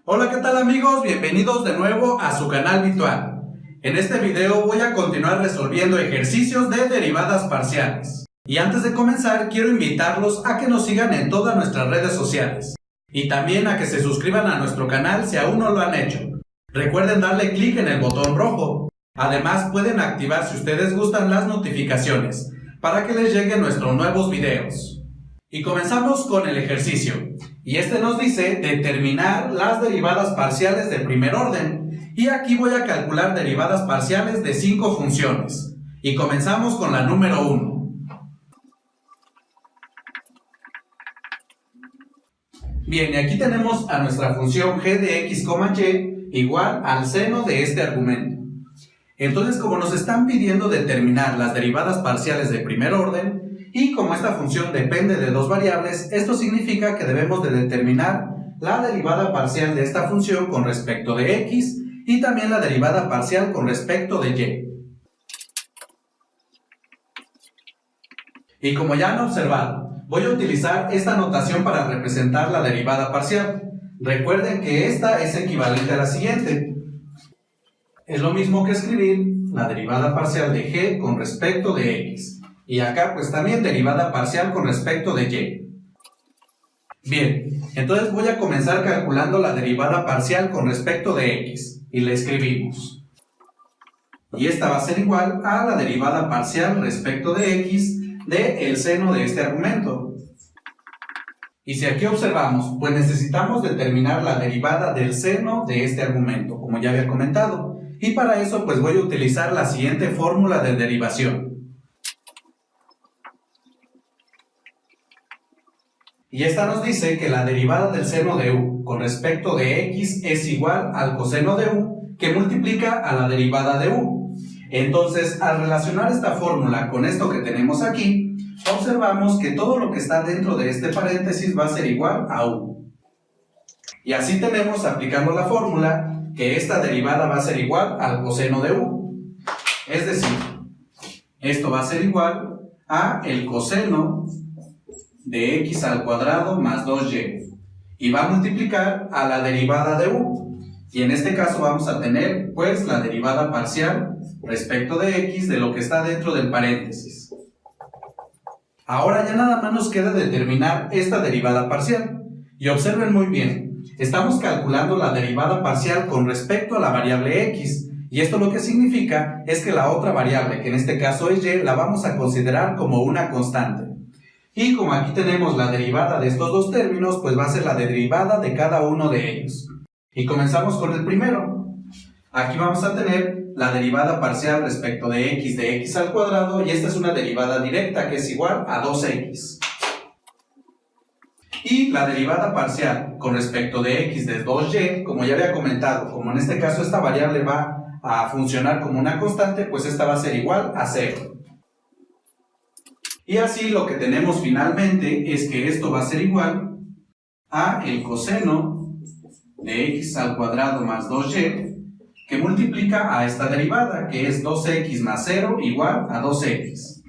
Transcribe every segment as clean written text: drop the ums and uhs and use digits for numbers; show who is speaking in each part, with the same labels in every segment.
Speaker 1: Hola, ¿qué tal amigos? Bienvenidos de nuevo a su canal virtual. En este video voy a continuar resolviendo ejercicios de derivadas parciales. Y antes de comenzar, quiero invitarlos a que nos sigan en todas nuestras redes sociales. Y también a que se suscriban a nuestro canal si aún no lo han hecho. Recuerden darle clic en el botón rojo. Además, pueden activar si ustedes gustan las notificaciones para que les lleguen nuestros nuevos videos. Y comenzamos con el ejercicio. Y este nos dice determinar las derivadas parciales de primer orden. Y aquí voy a calcular derivadas parciales de 5 funciones. Y comenzamos con la número 1. Bien, y aquí tenemos a nuestra función g de x, y igual al seno de este argumento. Entonces, como nos están pidiendo determinar las derivadas parciales de primer orden, y como esta función depende de dos variables, esto significa que debemos de determinar la derivada parcial de esta función con respecto de x y también la derivada parcial con respecto de y. Y como ya han observado, voy a utilizar esta notación para representar la derivada parcial. Recuerden que esta es equivalente a la siguiente. Es lo mismo que escribir la derivada parcial de g con respecto de x. Y acá pues también derivada parcial con respecto de y. Bien, entonces voy a comenzar calculando la derivada parcial con respecto de x. Y la escribimos. Y esta va a ser igual a la derivada parcial respecto de x de el seno de este argumento. Y si aquí observamos, pues necesitamos determinar la derivada del seno de este argumento, como ya había comentado. Y para eso pues voy a utilizar la siguiente fórmula de derivación. Y esta nos dice que la derivada del seno de u con respecto de x es igual al coseno de u que multiplica a la derivada de u. Entonces, al relacionar esta fórmula con esto que tenemos aquí, observamos que todo lo que está dentro de este paréntesis va a ser igual a u. Y así tenemos, aplicando la fórmula, que esta derivada va a ser igual al coseno de u. Es decir, esto va a ser igual a el coseno de x al cuadrado más 2y. Y va a multiplicar a la derivada de u. Y en este caso vamos a tener, pues, la derivada parcial respecto de x de lo que está dentro del paréntesis. Ahora ya nada más nos queda determinar esta derivada parcial. Y observen muy bien, estamos calculando la derivada parcial con respecto a la variable x. Y esto lo que significa es que la otra variable, que en este caso es y, la vamos a considerar como una constante. Y como aquí tenemos la derivada de estos dos términos, pues va a ser la derivada de cada uno de ellos. Y comenzamos con el primero. Aquí vamos a tener la derivada parcial respecto de x al cuadrado, y esta es una derivada directa que es igual a 2x. Y la derivada parcial con respecto de x de 2y, como ya había comentado, como en este caso esta variable va a funcionar como una constante, pues esta va a ser igual a 0. Y así lo que tenemos finalmente es que esto va a ser igual a el coseno de x al cuadrado más 2y, que multiplica a esta derivada, que es 2x más 0 igual a 2x.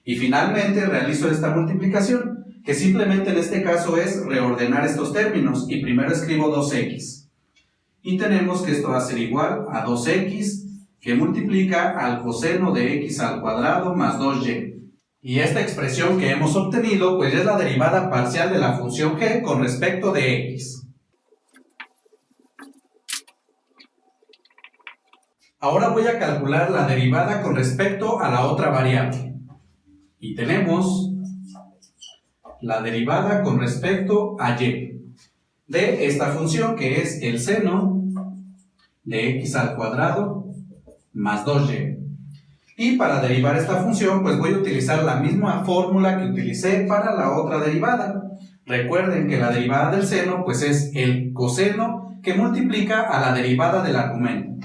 Speaker 1: Y finalmente realizo esta multiplicación, que simplemente en este caso es reordenar estos términos, y primero escribo 2x. Y tenemos que esto va a ser igual a 2x, que multiplica al coseno de x al cuadrado más 2y. Y esta expresión que hemos obtenido, pues es la derivada parcial de la función g con respecto de x. Ahora voy a calcular la derivada con respecto a la otra variable. Y tenemos la derivada con respecto a y de esta función, que es el seno de x al cuadrado más 2y. Y para derivar esta función, pues voy a utilizar la misma fórmula que utilicé para la otra derivada. Recuerden que la derivada del seno, pues es el coseno que multiplica a la derivada del argumento.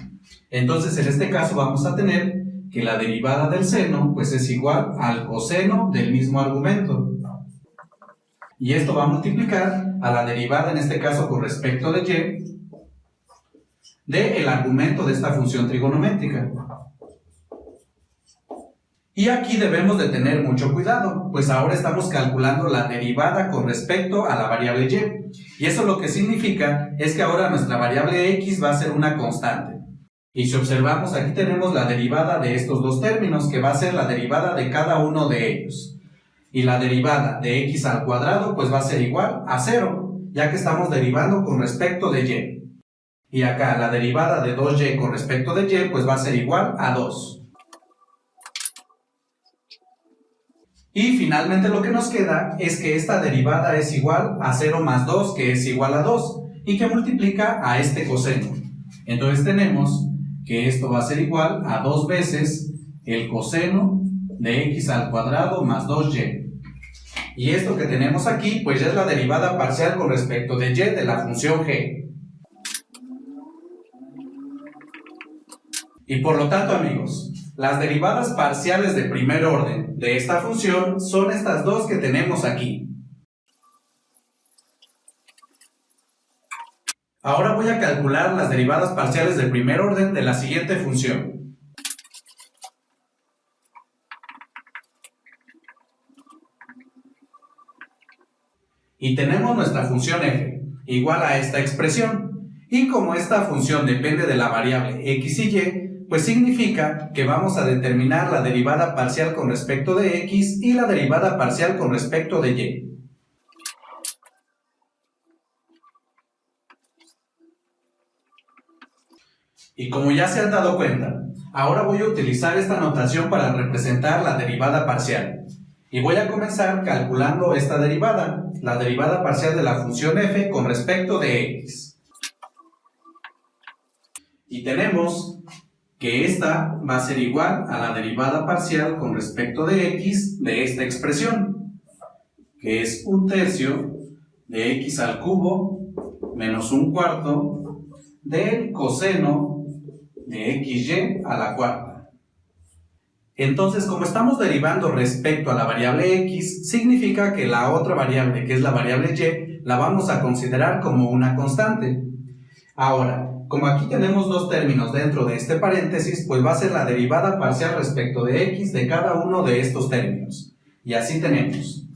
Speaker 1: Entonces, en este caso vamos a tener que la derivada del seno, pues es igual al coseno del mismo argumento. Y esto va a multiplicar a la derivada, en este caso con respecto de y, del argumento de esta función trigonométrica. Y aquí debemos de tener mucho cuidado, pues ahora estamos calculando la derivada con respecto a la variable y. Y eso lo que significa es que ahora nuestra variable x va a ser una constante. Y si observamos, aquí tenemos la derivada de estos dos términos, que va a ser la derivada de cada uno de ellos. Y la derivada de x al cuadrado pues va a ser igual a 0, ya que estamos derivando con respecto de y. Y acá la derivada de 2y con respecto de y pues va a ser igual a 2. Y finalmente lo que nos queda es que esta derivada es igual a 0 más 2, que es igual a 2, y que multiplica a este coseno. Entonces tenemos que esto va a ser igual a 2 veces el coseno de x al cuadrado más 2y. Y esto que tenemos aquí, pues ya es la derivada parcial con respecto de y de la función g. Y por lo tanto, amigos, las derivadas parciales de primer orden de esta función son estas dos que tenemos aquí. Ahora voy a calcular las derivadas parciales de primer orden de la siguiente función. Y tenemos nuestra función f igual a esta expresión. Y como esta función depende de la variable x y y, pues significa que vamos a determinar la derivada parcial con respecto de x y la derivada parcial con respecto de y. Y como ya se han dado cuenta, ahora voy a utilizar esta notación para representar la derivada parcial. Y voy a comenzar calculando esta derivada, la derivada parcial de la función f con respecto de x. Y tenemos que esta va a ser igual a la derivada parcial con respecto de x de esta expresión, que es 1/3 de x al cubo menos 1/4 del coseno de xy a la cuarta. Entonces, como estamos derivando respecto a la variable x, significa que la otra variable, que es la variable y, la vamos a considerar como una constante. Ahora, como aquí tenemos dos términos dentro de este paréntesis, pues va a ser la derivada parcial respecto de x de cada uno de estos términos. Y así tenemos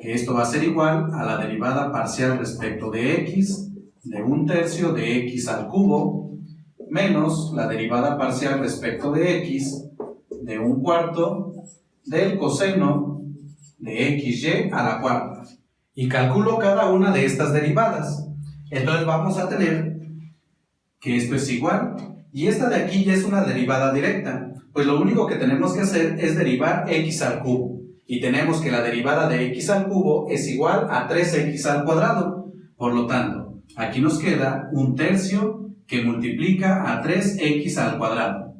Speaker 1: que esto va a ser igual a la derivada parcial respecto de x de 1/3 de x al cubo menos la derivada parcial respecto de x de 1/4 del coseno de xy a la cuarta. Y calculo cada una de estas derivadas. Entonces vamos a tener que esto es igual, y esta de aquí ya es una derivada directa, pues lo único que tenemos que hacer es derivar x al cubo, y tenemos que la derivada de x al cubo es igual a 3x al cuadrado, por lo tanto, aquí nos queda 1/3 que multiplica a 3x al cuadrado,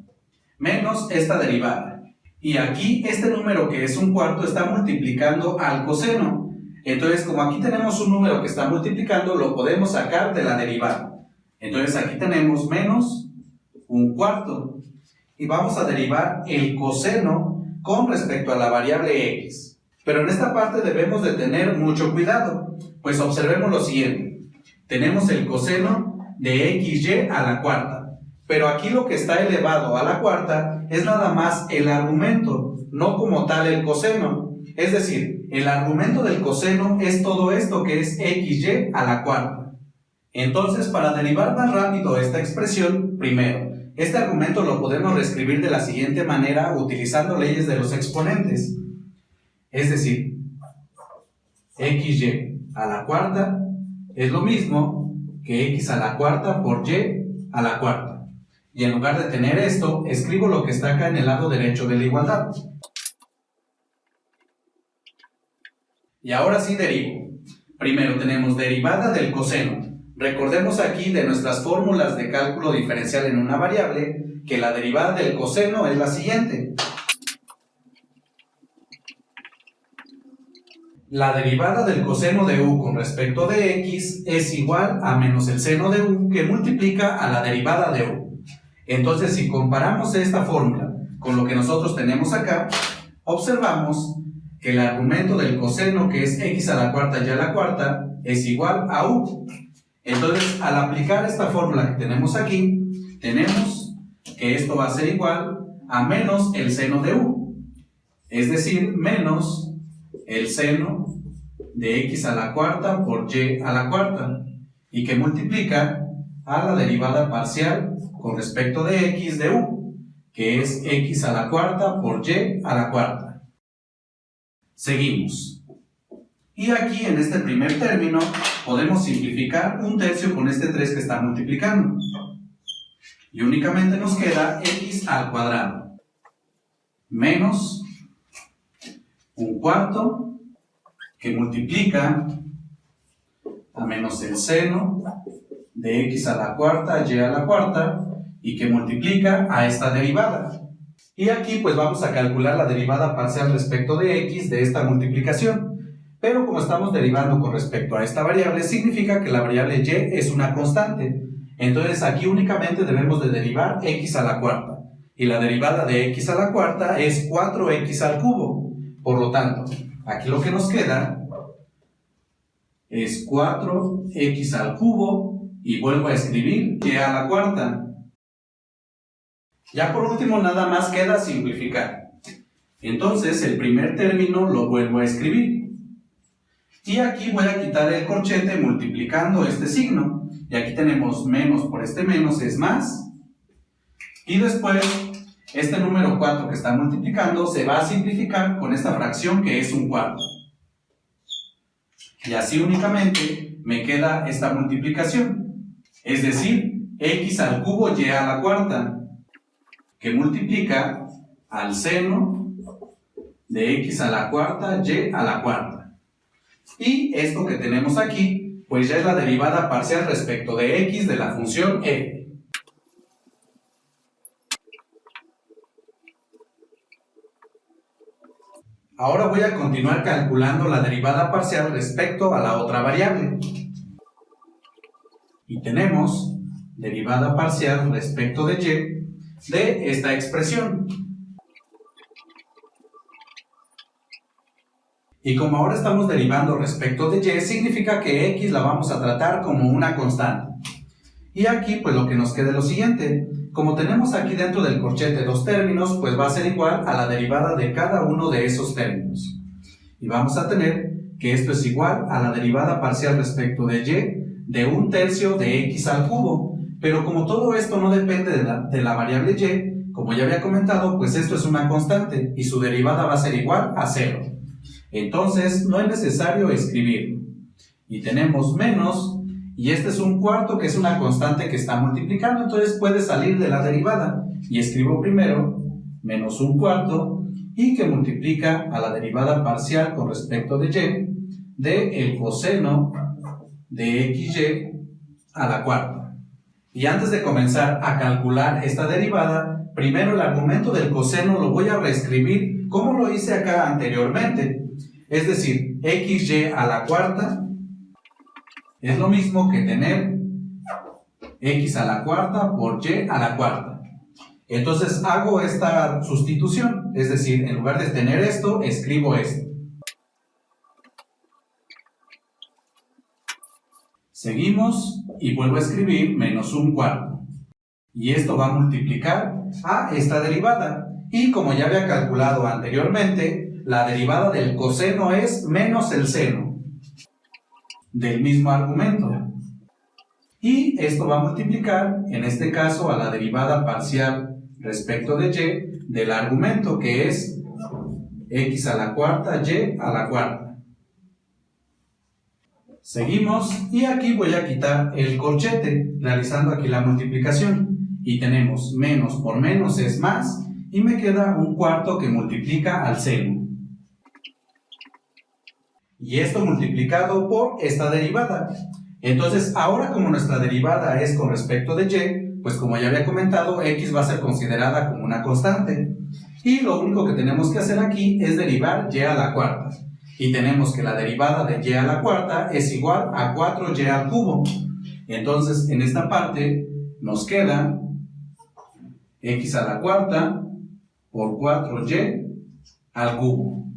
Speaker 1: menos esta derivada, y aquí este número que es 1/4 está multiplicando al coseno, entonces como aquí tenemos un número que está multiplicando, lo podemos sacar de la derivada. Entonces aquí tenemos menos 1/4 y vamos a derivar el coseno con respecto a la variable x. Pero en esta parte debemos de tener mucho cuidado, pues observemos lo siguiente. Tenemos el coseno de xy a la cuarta, pero aquí lo que está elevado a la cuarta es nada más el argumento, no como tal el coseno. Es decir, el argumento del coseno es todo esto que es xy a la cuarta. Entonces, para derivar más rápido esta expresión, primero, este argumento lo podemos reescribir de la siguiente manera utilizando leyes de los exponentes. Es decir, xy a la cuarta es lo mismo que x a la cuarta por y a la cuarta. Y en lugar de tener esto, escribo lo que está acá en el lado derecho de la igualdad. Y ahora sí derivo. Primero tenemos derivada del coseno. Recordemos aquí de nuestras fórmulas de cálculo diferencial en una variable que la derivada del coseno es la siguiente. La derivada del coseno de u con respecto de x es igual a menos el seno de u que multiplica a la derivada de u. Entonces, si comparamos esta fórmula con lo que nosotros tenemos acá, observamos que el argumento del coseno, que es x a la cuarta y a la cuarta, es igual a u. Entonces, al aplicar esta fórmula que tenemos aquí, tenemos que esto va a ser igual a menos el seno de u. es decir, menos el seno de x a la cuarta por y a la cuarta, y que multiplica a la derivada parcial con respecto de x de u, que es x a la cuarta por y a la cuarta. Seguimos. Y aquí en este primer término podemos simplificar un tercio con este 3 que está multiplicando. Y únicamente nos queda x al cuadrado menos un cuarto que multiplica a menos el seno de x a la cuarta, y a la cuarta, y que multiplica a esta derivada. Y aquí pues vamos a calcular la derivada parcial respecto de x de esta multiplicación. Pero como estamos derivando con respecto a esta variable, significa que la variable y es una constante. Entonces aquí únicamente debemos de derivar x a la cuarta. Y la derivada de x a la cuarta es 4x al cubo. Por lo tanto, aquí lo que nos queda es 4x al cubo, y vuelvo a escribir y a la cuarta. Ya por último nada más queda simplificar. Entonces el primer término lo vuelvo a escribir. Y aquí voy a quitar el corchete multiplicando este signo. Y aquí tenemos menos por este menos es más. Y después este número 4 que está multiplicando se va a simplificar con esta fracción que es un cuarto. Y así únicamente me queda esta multiplicación. Es decir, x al cubo y a la cuarta, que multiplica al seno de x a la cuarta y a la cuarta. Y esto que tenemos aquí, pues ya es la derivada parcial respecto de x de la función f. Ahora voy a continuar calculando la derivada parcial respecto a la otra variable. Y tenemos derivada parcial respecto de y de esta expresión. Y como ahora estamos derivando respecto de y, significa que x la vamos a tratar como una constante. Y aquí pues lo que nos queda es lo siguiente. Como tenemos aquí dentro del corchete dos términos, pues va a ser igual a la derivada de cada uno de esos términos. Y vamos a tener que esto es igual a la derivada parcial respecto de y de un tercio de x al cubo. Pero como todo esto no depende de la variable y, como ya había comentado, pues esto es una constante y su derivada va a ser igual a 0. Entonces no es necesario escribirlo. Y tenemos menos, y este es un cuarto que es una constante que está multiplicando, entonces puede salir de la derivada. Y escribo primero menos un cuarto y que multiplica a la derivada parcial con respecto de y de el coseno de xy a la cuarta. Y antes de comenzar a calcular esta derivada, primero el argumento del coseno lo voy a reescribir como lo hice acá anteriormente. Es decir, xy a la cuarta es lo mismo que tener x a la cuarta por y a la cuarta. Entonces hago esta sustitución, es decir, en lugar de tener esto, escribo esto. Seguimos y vuelvo a escribir menos un cuarto. Y esto va a multiplicar a esta derivada. Y como ya había calculado anteriormente, la derivada del coseno es menos el seno del mismo argumento. Y esto va a multiplicar, en este caso, a la derivada parcial respecto de y del argumento, que es x a la cuarta y a la cuarta. Seguimos y aquí voy a quitar el corchete, realizando aquí la multiplicación. Y tenemos menos por menos es más, y me queda un cuarto que multiplica al seno. Y esto multiplicado por esta derivada. Entonces, ahora como nuestra derivada es con respecto de y, pues como ya había comentado, x va a ser considerada como una constante. Y lo único que tenemos que hacer aquí es derivar y a la cuarta. Y tenemos que la derivada de y a la cuarta es igual a 4y al cubo. Entonces, en esta parte nos queda x a la cuarta por 4y al cubo.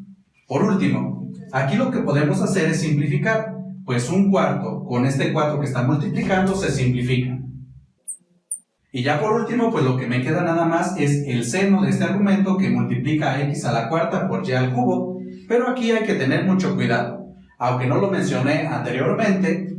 Speaker 1: Por último, aquí lo que podemos hacer es simplificar, pues un cuarto con este 4 que está multiplicando se simplifica. Y ya por último, pues lo que me queda nada más es el seno de este argumento que multiplica a x a la cuarta por y al cubo. Pero aquí hay que tener mucho cuidado. Aunque no lo mencioné anteriormente,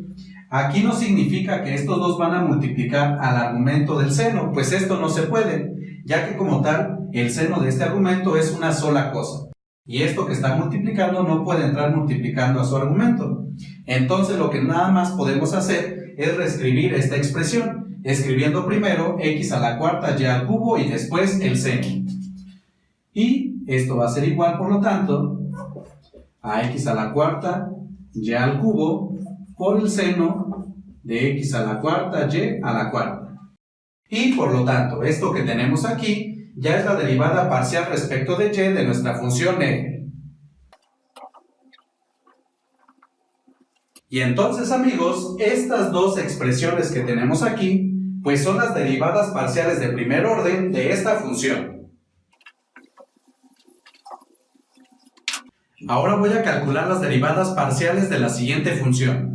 Speaker 1: aquí no significa que estos dos van a multiplicar al argumento del seno, pues esto no se puede, ya que como tal, el seno de este argumento es una sola cosa. Y esto que está multiplicando no puede entrar multiplicando a su argumento. Entonces lo que nada más podemos hacer es reescribir esta expresión, escribiendo primero x a la cuarta y al cubo y después el seno. Y esto va a ser igual, por lo tanto, a x a la cuarta y al cubo por el seno de x a la cuarta y a la cuarta. Y por lo tanto, esto que tenemos aquí ya es la derivada parcial respecto de y de nuestra función f. Y entonces, amigos, estas dos expresiones que tenemos aquí, pues son las derivadas parciales de primer orden de esta función. Ahora voy a calcular las derivadas parciales de la siguiente función.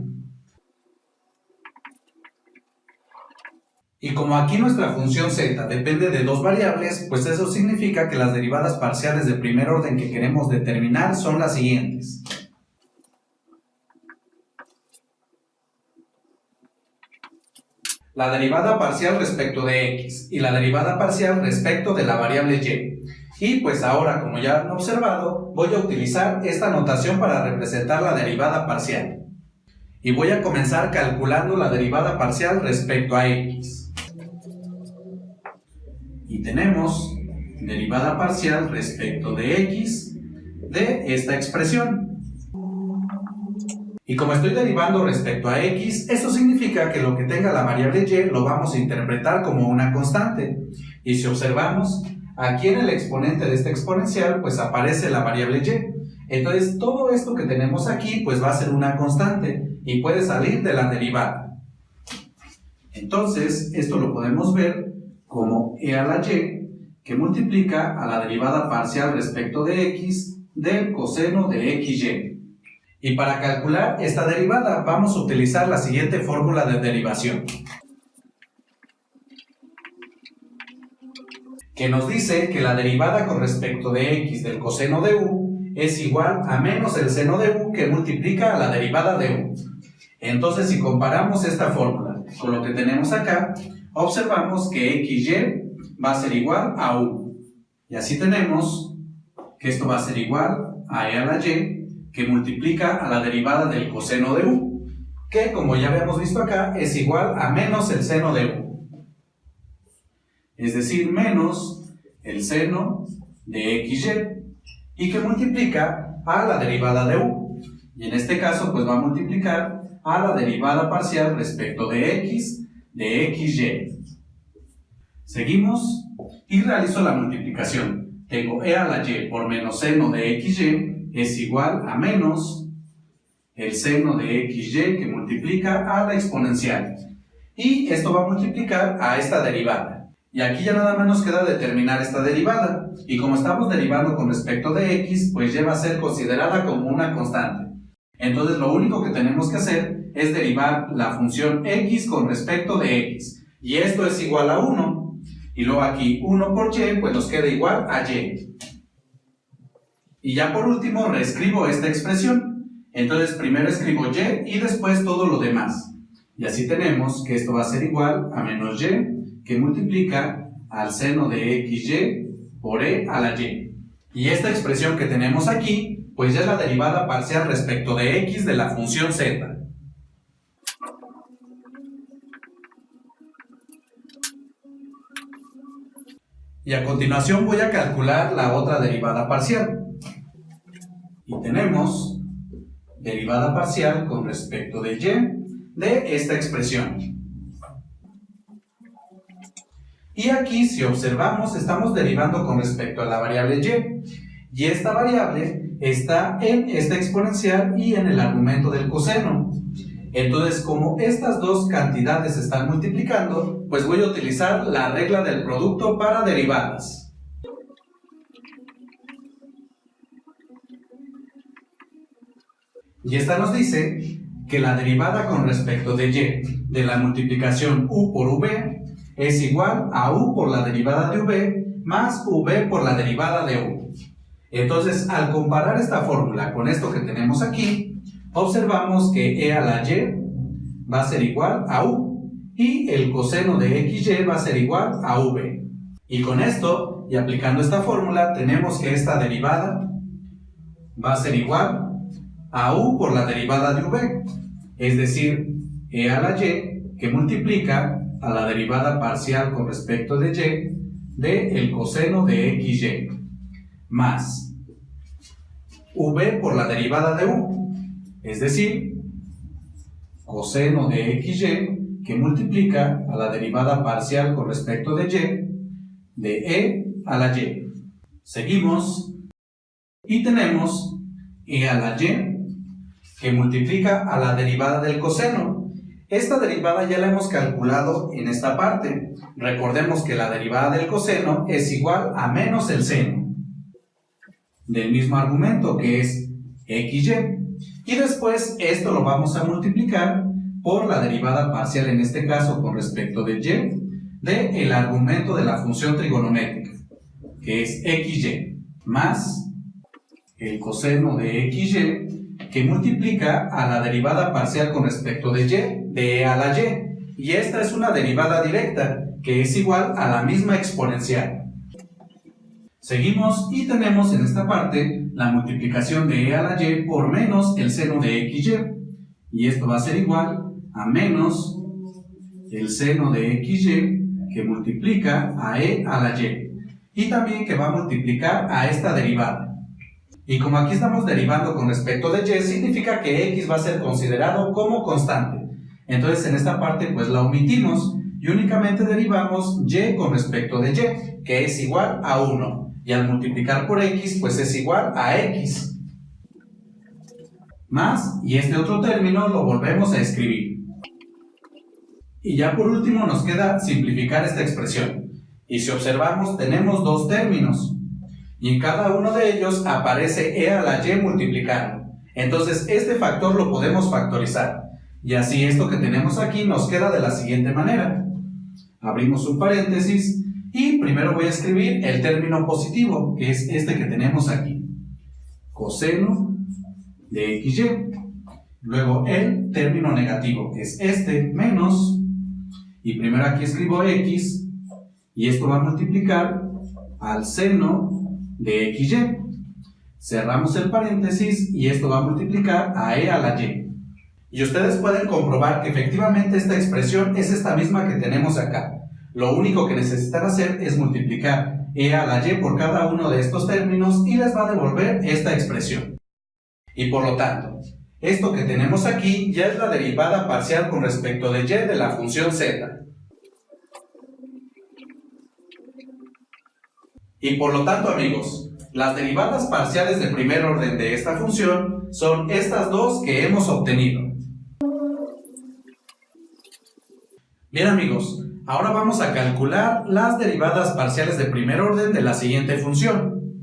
Speaker 1: Y como aquí nuestra función z depende de dos variables, pues eso significa que las derivadas parciales de primer orden que queremos determinar son las siguientes. La derivada parcial respecto de x y la derivada parcial respecto de la variable y. Y pues ahora, como ya han observado, voy a utilizar esta notación para representar la derivada parcial. Y voy a comenzar calculando la derivada parcial respecto a x. Y tenemos derivada parcial respecto de x de esta expresión. Y como estoy derivando respecto a x, eso significa que lo que tenga la variable y lo vamos a interpretar como una constante. Y si observamos, aquí en el exponente de esta exponencial, pues aparece la variable y. Entonces, todo esto que tenemos aquí, pues va a ser una constante y puede salir de la derivada. Entonces, esto lo podemos ver como e a la y, que multiplica a la derivada parcial respecto de x del coseno de xy. Y para calcular esta derivada vamos a utilizar la siguiente fórmula de derivación, que nos dice que la derivada con respecto de x del coseno de u es igual a menos el seno de u que multiplica a la derivada de u. Entonces, si comparamos esta fórmula con lo que tenemos acá, observamos que xy va a ser igual a u. Y así tenemos que esto va a ser igual a e a la y, que multiplica a la derivada del coseno de u, que como ya habíamos visto acá, es igual a menos el seno de u. Es decir, menos el seno de xy, y que multiplica a la derivada de u. Y en este caso, pues va a multiplicar a la derivada parcial respecto de x de xy. Seguimos y realizo la multiplicación. Tengo e a la y por menos seno de xy es igual a menos el seno de xy que multiplica a la exponencial. Y esto va a multiplicar a esta derivada. Y aquí ya nada más nos queda determinar esta derivada. Y como estamos derivando con respecto de x, pues ya va a ser considerada como una constante. Entonces lo único que tenemos que hacer es derivar la función x con respecto de x. Y esto es igual a 1. Y luego aquí 1 por y, pues nos queda igual a y. Y ya por último reescribo esta expresión. Entonces primero escribo y y después todo lo demás. Y así tenemos que esto va a ser igual a menos y, que multiplica al seno de xy por e a la y. Y esta expresión que tenemos aquí, pues ya es la derivada parcial respecto de x de la función z. Y a continuación voy a calcular la otra derivada parcial. Y tenemos derivada parcial con respecto de y de esta expresión. Y aquí, si observamos, estamos derivando con respecto a la variable y. Y esta variable está en esta exponencial y en el argumento del coseno. Entonces, como estas dos cantidades se están multiplicando, pues voy a utilizar la regla del producto para derivadas. Y esta nos dice que la derivada con respecto de y de la multiplicación u por v es igual a u por la derivada de v más v por la derivada de u. Entonces, al comparar esta fórmula con esto que tenemos aquí, observamos que e a la y va a ser igual a u y el coseno de xy va a ser igual a v. Y con esto, y aplicando esta fórmula, tenemos que esta derivada va a ser igual a u por la derivada de v, es decir, e a la y que multiplica a la derivada parcial con respecto de y de el coseno de xy más v por la derivada de u, es decir, coseno de xy que multiplica a la derivada parcial con respecto de y de e a la y. Seguimos y tenemos e a la y que multiplica a la derivada del coseno. Esta derivada ya la hemos calculado en esta parte. Recordemos que la derivada del coseno es igual a menos el seno del mismo argumento, que es xy. Y después esto lo vamos a multiplicar por la derivada parcial, en este caso con respecto de y, de el argumento de la función trigonométrica, que es xy, más el coseno de xy, que multiplica a la derivada parcial con respecto de y, de e a la y. Y esta es una derivada directa, que es igual a la misma exponencial. Seguimos y tenemos en esta parte la multiplicación de e a la y por menos el seno de xy. Y esto va a ser igual a menos el seno de xy que multiplica a e a la y. Y también que va a multiplicar a esta derivada. Y como aquí estamos derivando con respecto de y, significa que x va a ser considerado como constante. Entonces en esta parte pues la omitimos y únicamente derivamos y con respecto de y, que es igual a 1. Y al multiplicar por x, pues es igual a x. Más, y este otro término lo volvemos a escribir. Y ya por último nos queda simplificar esta expresión. Y si observamos, tenemos dos términos. Y en cada uno de ellos aparece e a la y multiplicando. Entonces este factor lo podemos factorizar. Y así esto que tenemos aquí nos queda de la siguiente manera. Abrimos un paréntesis. Y primero voy a escribir el término positivo, que es este que tenemos aquí. Coseno de xy. Luego el término negativo, que es este, menos. Y primero aquí escribo x. Y esto va a multiplicar al seno de xy. Cerramos el paréntesis y esto va a multiplicar a e a la y. Y ustedes pueden comprobar que efectivamente esta expresión es esta misma que tenemos acá. Lo único que necesitan hacer es multiplicar e a la y por cada uno de estos términos y les va a devolver esta expresión. Y por lo tanto, esto que tenemos aquí ya es la derivada parcial con respecto de y de la función z. Y por lo tanto, amigos, las derivadas parciales de primer orden de esta función son estas dos que hemos obtenido. Bien, amigos, ahora vamos a calcular las derivadas parciales de primer orden de la siguiente función.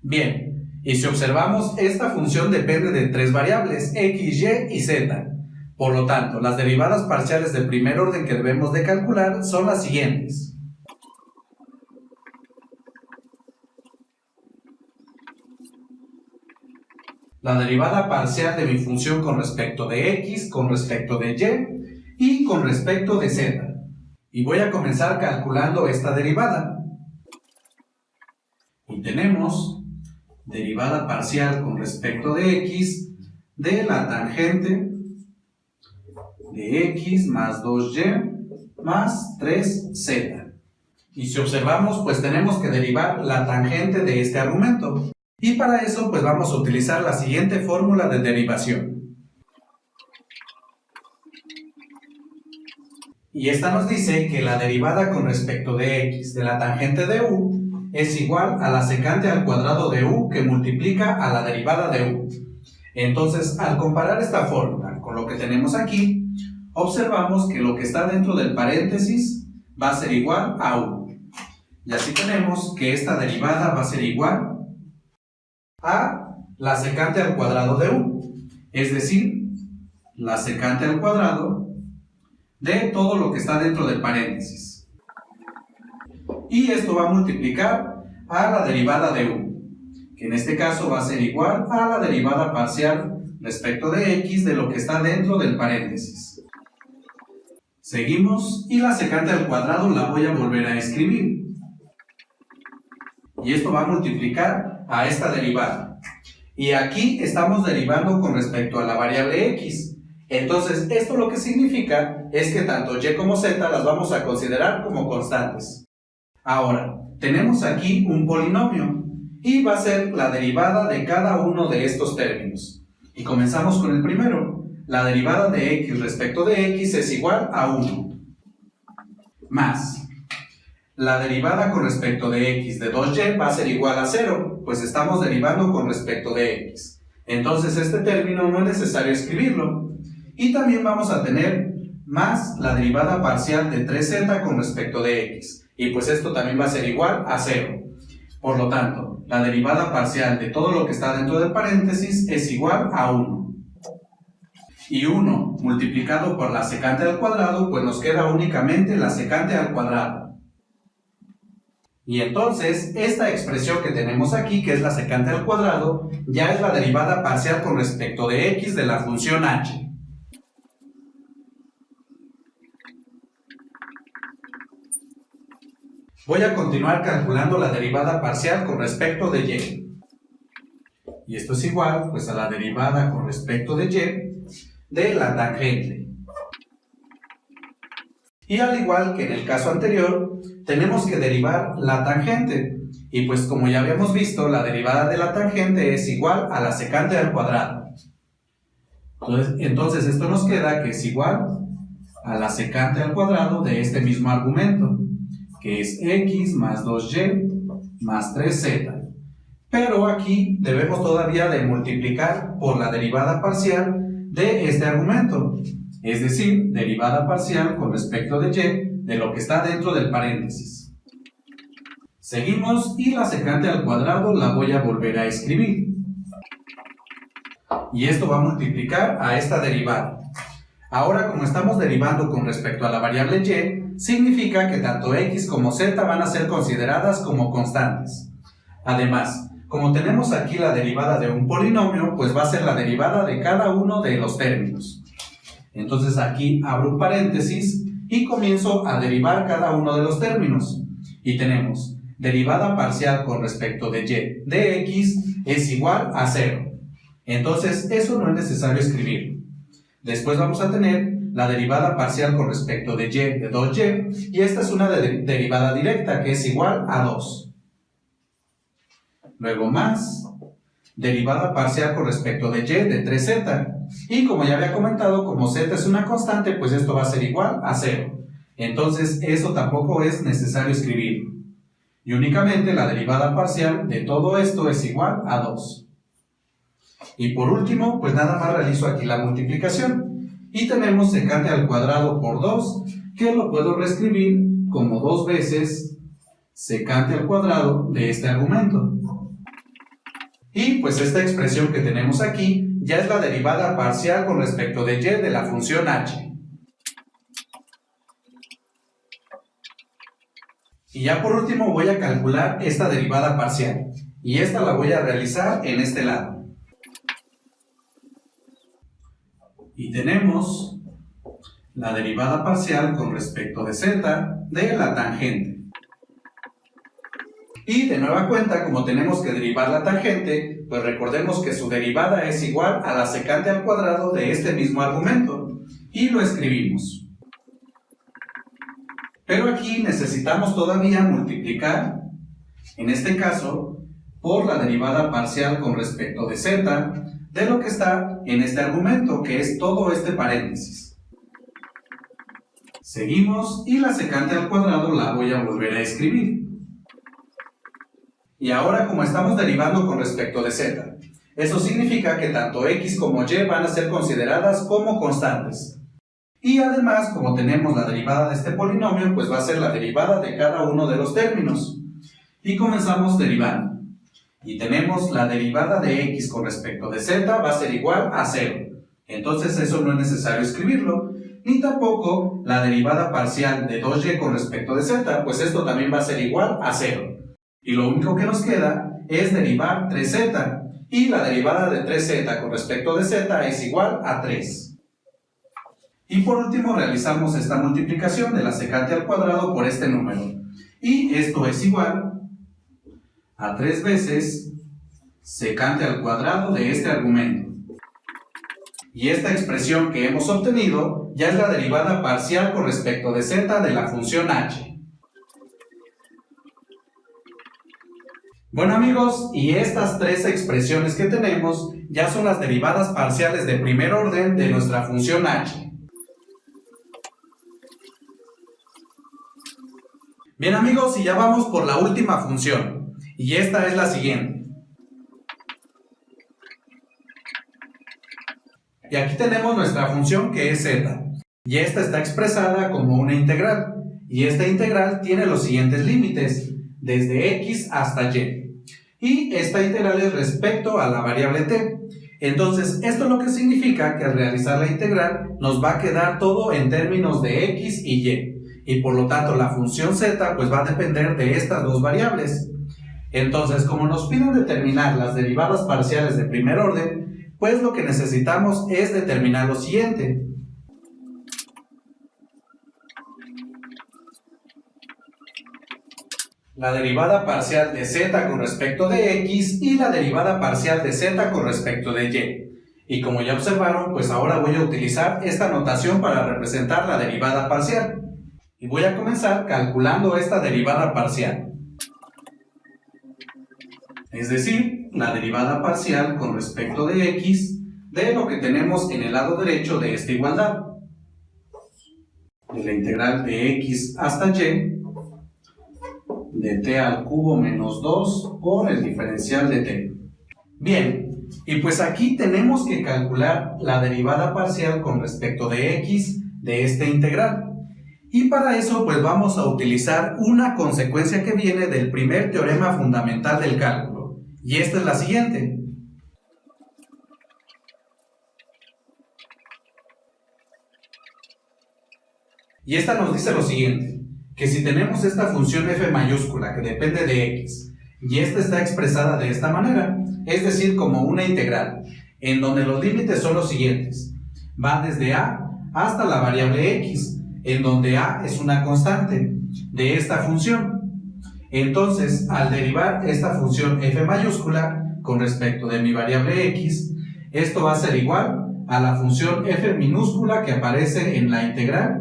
Speaker 1: Bien, y si observamos, esta función depende de tres variables, x, y y z. Por lo tanto, las derivadas parciales de primer orden que debemos de calcular son las siguientes. La derivada parcial de mi función con respecto de x, con respecto de y con respecto de z. Y voy a comenzar calculando esta derivada. Y tenemos derivada parcial con respecto de x de la tangente de x más 2y más 3z. Y si observamos, pues tenemos que derivar la tangente de este argumento. Y para eso, pues vamos a utilizar la siguiente fórmula de derivación. Y esta nos dice que la derivada con respecto de x de la tangente de u es igual a la secante al cuadrado de u que multiplica a la derivada de u. Entonces, al comparar esta fórmula con lo que tenemos aquí, observamos que lo que está dentro del paréntesis va a ser igual a u. Y así tenemos que esta derivada va a ser igual a la secante al cuadrado de u. es decir, la secante al cuadrado de todo lo que está dentro del paréntesis. Y esto va a multiplicar a la derivada de u, que en este caso va a ser igual a la derivada parcial respecto de x de lo que está dentro del paréntesis. Seguimos y la secante al cuadrado la voy a volver a escribir. Y esto va a multiplicar a esta derivada. Y aquí estamos derivando con respecto a la variable x. Entonces, esto lo que significa es que tanto y como z las vamos a considerar como constantes. Ahora, tenemos aquí un polinomio y va a ser la derivada de cada uno de estos términos. Y comenzamos con el primero. La derivada de x respecto de x es igual a 1. Más la derivada con respecto de x de 2y va a ser igual a 0, pues estamos derivando con respecto de x. Entonces este término no es necesario escribirlo. Y también vamos a tener más la derivada parcial de 3z con respecto de x. Y pues esto también va a ser igual a 0. Por lo tanto, la derivada parcial de todo lo que está dentro del paréntesis es igual a 1. Y 1 multiplicado por la secante al cuadrado, pues nos queda únicamente la secante al cuadrado. Y entonces, esta expresión que tenemos aquí, que es la secante al cuadrado, ya es la derivada parcial con respecto de x de la función h. Voy a continuar calculando la derivada parcial con respecto de y. Y esto es igual, pues, a la derivada con respecto de y de la tangente. Y al igual que en el caso anterior, tenemos que derivar la tangente. Y pues como ya habíamos visto, la derivada de la tangente es igual a la secante al cuadrado. Entonces esto nos queda que es igual a la secante al cuadrado de este mismo argumento, que es x más 2y más 3z. Pero aquí debemos todavía de multiplicar por la derivada parcial de este argumento, es decir, derivada parcial con respecto de y de lo que está dentro del paréntesis. Seguimos y la secante al cuadrado la voy a volver a escribir. Y esto va a multiplicar a esta derivada. Ahora, como estamos derivando con respecto a la variable y, significa que tanto x como z van a ser consideradas como constantes. Además, como tenemos aquí la derivada de un polinomio, pues va a ser la derivada de cada uno de los términos. Entonces aquí abro un paréntesis y comienzo a derivar cada uno de los términos. Y tenemos derivada parcial con respecto de y de x es igual a 0. Entonces eso no es necesario escribirlo. Después vamos a tener la derivada parcial con respecto de y de 2y, y esta es una derivada directa que es igual a 2. Luego más derivada parcial con respecto de y de 3z. Y como ya había comentado, como z es una constante, pues esto va a ser igual a 0. Entonces eso tampoco es necesario escribirlo. Y únicamente la derivada parcial de todo esto es igual a 2. Y por último, pues nada más realizo aquí la multiplicación. Y tenemos secante al cuadrado por 2, que lo puedo reescribir como 2 veces secante al cuadrado de este argumento. Y pues esta expresión que tenemos aquí ya es la derivada parcial con respecto de y de la función h. Y ya por último voy a calcular esta derivada parcial. Y esta la voy a realizar en este lado. Y tenemos la derivada parcial con respecto de z de la tangente. Y de nueva cuenta, como tenemos que derivar la tangente, pues recordemos que su derivada es igual a la secante al cuadrado de este mismo argumento. Y lo escribimos. Pero aquí necesitamos todavía multiplicar, en este caso, por la derivada parcial con respecto de z de lo que está en este argumento, que es todo este paréntesis. Seguimos y la secante al cuadrado la voy a volver a escribir. Y ahora, como estamos derivando con respecto de z, eso significa que tanto x como y van a ser consideradas como constantes. Y además, como tenemos la derivada de este polinomio, pues va a ser la derivada de cada uno de los términos. Y comenzamos derivando. y tenemos la derivada de x con respecto de z va a ser igual a 0. Entonces eso no es necesario escribirlo, ni tampoco la derivada parcial de 2y con respecto de z, pues esto también va a ser igual a 0. Y lo único que nos queda es derivar 3z, y la derivada de 3z con respecto de z es igual a 3. Y por último realizamos esta multiplicación de la secante al cuadrado por este número. Y esto es igual a 3 veces secante al cuadrado de este argumento. Y esta expresión que hemos obtenido ya es la derivada parcial con respecto de z de la función h. Bueno amigos, y estas tres expresiones que tenemos ya son las derivadas parciales de primer orden de nuestra función h. Bien amigos, y ya vamos por la última función, y esta es la siguiente. Y aquí tenemos nuestra función que es z, y esta está expresada como una integral, y esta integral tiene los siguientes límites, desde x hasta y. Y esta integral es respecto a la variable t. Entonces, esto lo que significa que al realizar la integral nos va a quedar todo en términos de x y y. Y por lo tanto la función z pues va a depender de estas dos variables. Entonces, como nos piden determinar las derivadas parciales de primer orden, pues lo que necesitamos es determinar lo siguiente. La derivada parcial de z con respecto de x y la derivada parcial de z con respecto de y. Y como ya observaron, pues ahora voy a utilizar esta notación para representar la derivada parcial. Y voy a comenzar calculando esta derivada parcial. Es decir, la derivada parcial con respecto de x de lo que tenemos en el lado derecho de esta igualdad. De la integral de x hasta y de t al cubo menos 2 por el diferencial de t. Bien, y pues aquí tenemos que calcular la derivada parcial con respecto de x de esta integral. Y para eso pues vamos a utilizar una consecuencia que viene del primer teorema fundamental del cálculo. Y esta es la siguiente. Y esta nos dice lo siguiente, que si tenemos esta función f mayúscula que depende de x, y esta está expresada de esta manera, es decir, como una integral, en donde los límites son los siguientes. Va desde a hasta la variable x, en donde a es una constante de esta función. Entonces, al derivar esta función f mayúscula con respecto de mi variable x, esto va a ser igual a la función f minúscula que aparece en la integral,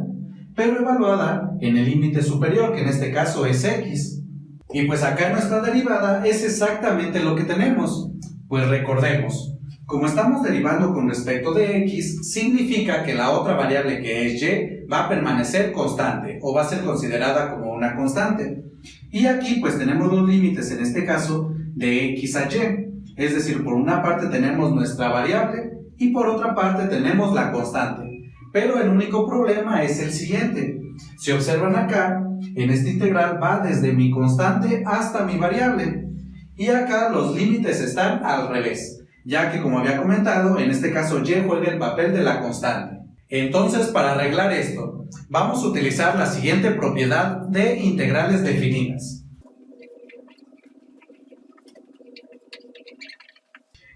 Speaker 1: pero evaluada en el límite superior, que en este caso es x. Y pues acá nuestra derivada es exactamente lo que tenemos. Pues recordemos, como estamos derivando con respecto de x, significa que la otra variable que es y va a permanecer constante o va a ser considerada como una constante. Y aquí pues tenemos los límites en este caso de x a y. Es decir, por una parte tenemos nuestra variable y por otra parte tenemos la constante. Pero el único problema es el siguiente. Si observan acá, en esta integral va desde mi constante hasta mi variable. Y acá los límites están al revés, ya que como había comentado, en este caso y juega el papel de la constante. Entonces, para arreglar esto, vamos a utilizar la siguiente propiedad de integrales definidas.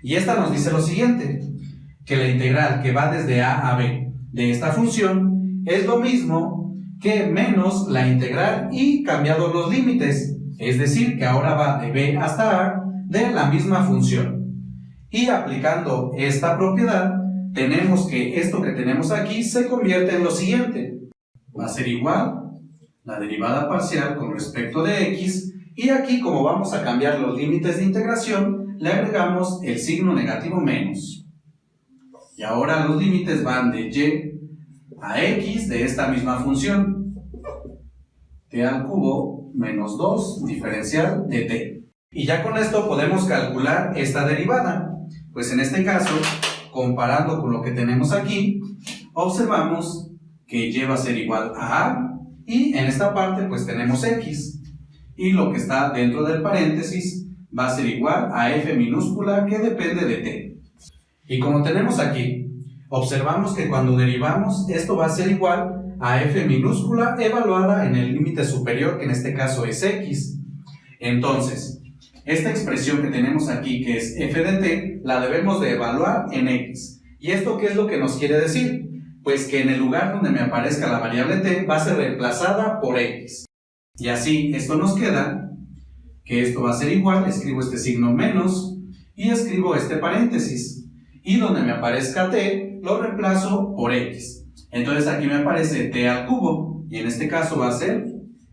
Speaker 1: Y esta nos dice lo siguiente, que la integral que va desde a a b de esta función es lo mismo que menos la integral y cambiados los límites, es decir, que ahora va de b hasta a de la misma función. Y aplicando esta propiedad, tenemos que esto que tenemos aquí se convierte en lo siguiente. Va a ser igual la derivada parcial con respecto de x, y aquí como vamos a cambiar los límites de integración, le agregamos el signo negativo menos. Y ahora los límites van de y a x de esta misma función. T al cubo menos 2 diferencial de t. Y ya con esto podemos calcular esta derivada. Pues en este caso, comparando con lo que tenemos aquí, observamos que y va a ser igual a y en esta parte pues tenemos x. Y lo que está dentro del paréntesis va a ser igual a f minúscula que depende de t. Y como tenemos aquí, observamos que cuando derivamos esto va a ser igual a f minúscula evaluada en el límite superior, que en este caso es x. Entonces, esta expresión que tenemos aquí, que es f de t, la debemos de evaluar en x. ¿Y esto qué es lo que nos quiere decir? Pues que en el lugar donde me aparezca la variable t va a ser reemplazada por x. Y así esto nos queda que esto va a ser igual, escribo este signo menos y escribo este paréntesis. Y donde me aparezca t, lo reemplazo por x. Entonces aquí me aparece t al cubo y en este caso va a ser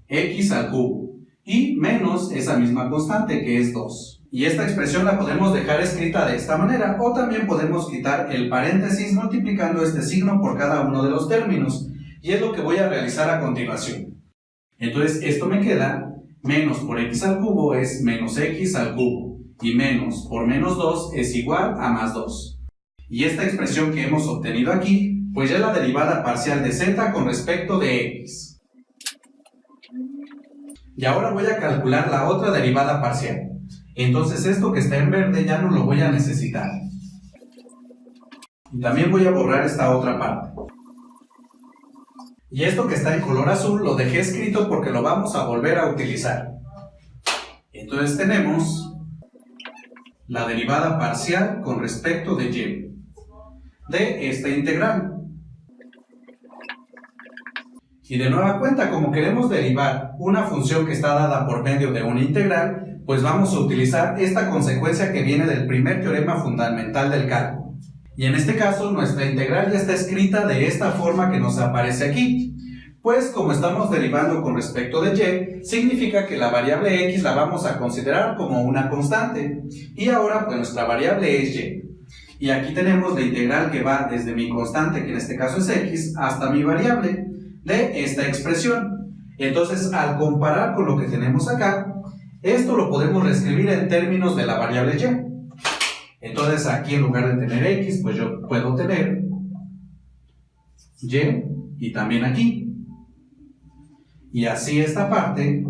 Speaker 1: x al cubo. Y menos esa misma constante que es 2. Y esta expresión la podemos dejar escrita de esta manera, o también podemos quitar el paréntesis multiplicando este signo por cada uno de los términos, y es lo que voy a realizar a continuación. Entonces esto me queda, menos por x al cubo es menos x al cubo, y menos por menos 2 es igual a más 2. Y esta expresión que hemos obtenido aquí, pues ya es la derivada parcial de z con respecto de x. Y ahora voy a calcular la otra derivada parcial. Entonces esto que está en verde ya no lo voy a necesitar. Y también voy a borrar esta otra parte. Y esto que está en color azul lo dejé escrito porque lo vamos a volver a utilizar. Entonces tenemos la derivada parcial con respecto de y de esta integral. Y de nueva cuenta, como queremos derivar una función que está dada por medio de una integral, pues vamos a utilizar esta consecuencia que viene del primer teorema fundamental del cálculo. Y en este caso, nuestra integral ya está escrita de esta forma que nos aparece aquí. Pues como estamos derivando con respecto de y, significa que la variable x la vamos a considerar como una constante. Y ahora, pues nuestra variable es y. Y aquí tenemos la integral que va desde mi constante, que en este caso es x, hasta mi variable de esta expresión. Entonces, al comparar con lo que tenemos acá, esto lo podemos reescribir en términos de la variable y. Entonces, aquí en lugar de tener x, pues yo puedo tener y también aquí. Y así esta parte,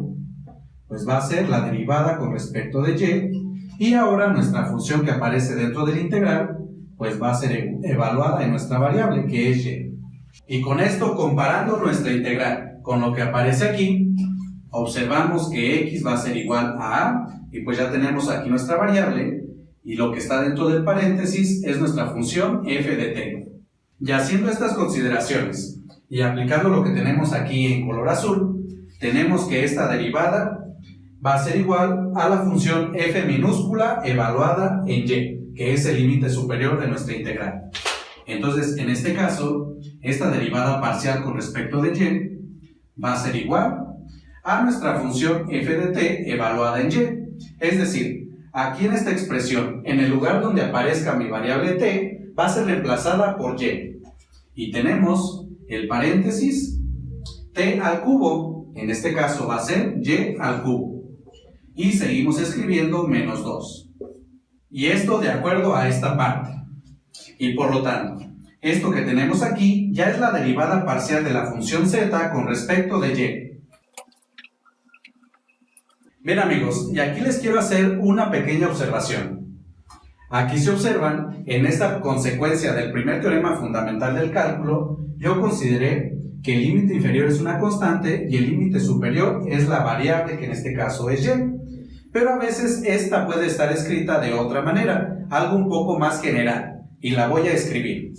Speaker 1: pues va a ser la derivada con respecto de y. Y ahora nuestra función que aparece dentro del integral, pues va a ser evaluada en nuestra variable, que es y. Y con esto, comparando nuestra integral con lo que aparece aquí, observamos que x va a ser igual a y pues ya tenemos aquí nuestra variable, y lo que está dentro del paréntesis es nuestra función f de t. Y haciendo estas consideraciones, y aplicando lo que tenemos aquí en color azul, tenemos que esta derivada va a ser igual a la función f minúscula evaluada en y, que es el límite superior de nuestra integral. Entonces, en este caso, esta derivada parcial con respecto de y va a ser igual a nuestra función f de t evaluada en y. Es decir, aquí en esta expresión, en el lugar donde aparezca mi variable t, va a ser reemplazada por y. Y tenemos el paréntesis t al cubo, en este caso va a ser y al cubo. Y seguimos escribiendo menos 2. Y esto de acuerdo a esta parte. Y por lo tanto, esto que tenemos aquí ya es la derivada parcial de la función z con respecto de y. Bien amigos, y aquí les quiero hacer una pequeña observación. Aquí se observan, en esta consecuencia del primer teorema fundamental del cálculo, yo consideré que el límite inferior es una constante y el límite superior es la variable, que en este caso es y. Pero a veces esta puede estar escrita de otra manera, algo un poco más general. Y la voy a escribir.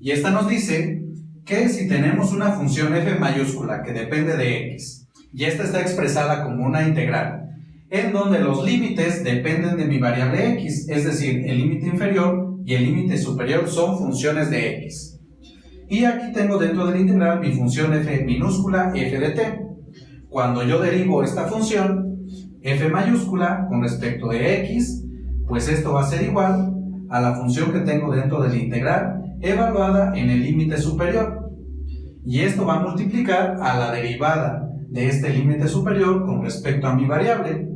Speaker 1: Y esta nos dice que si tenemos una función f mayúscula que depende de x, y esta está expresada como una integral, en donde los límites dependen de mi variable x, es decir, el límite inferior y el límite superior son funciones de x. Y aquí tengo dentro de la integral mi función f minúscula f de t. Cuando yo derivo esta función, f mayúscula con respecto de x, pues esto va a ser igual a la función que tengo dentro de la integral evaluada en el límite superior. Y esto va a multiplicar a la derivada de este límite superior con respecto a mi variable.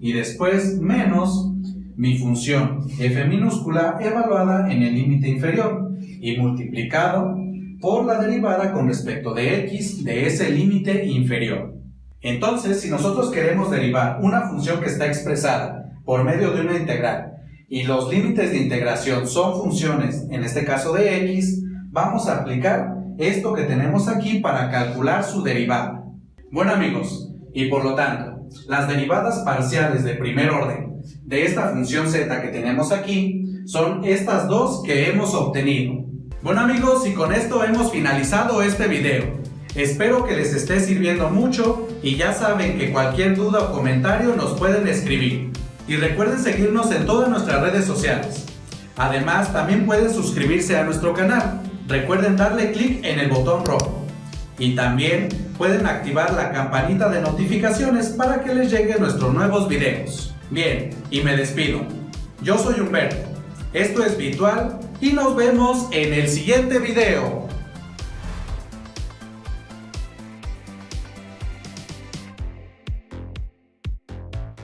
Speaker 1: Y después menos mi función f minúscula evaluada en el límite inferior. Y multiplicado por la derivada con respecto de x de ese límite inferior. Entonces, si nosotros queremos derivar una función que está expresada por medio de una integral y los límites de integración son funciones, en este caso de x, vamos a aplicar esto que tenemos aquí para calcular su derivada. Bueno amigos, y por lo tanto, las derivadas parciales de primer orden de esta función z que tenemos aquí son estas dos que hemos obtenido. Bueno amigos, y con esto hemos finalizado este video. Espero que les esté sirviendo mucho y ya saben que cualquier duda o comentario nos pueden escribir. Y recuerden seguirnos en todas nuestras redes sociales. Además, también pueden suscribirse a nuestro canal. Recuerden darle clic en el botón rojo. Y también pueden activar la campanita de notificaciones para que les lleguen nuestros nuevos videos. Bien, y me despido. Yo soy Humberto. Esto es Virtual y nos vemos en el siguiente video.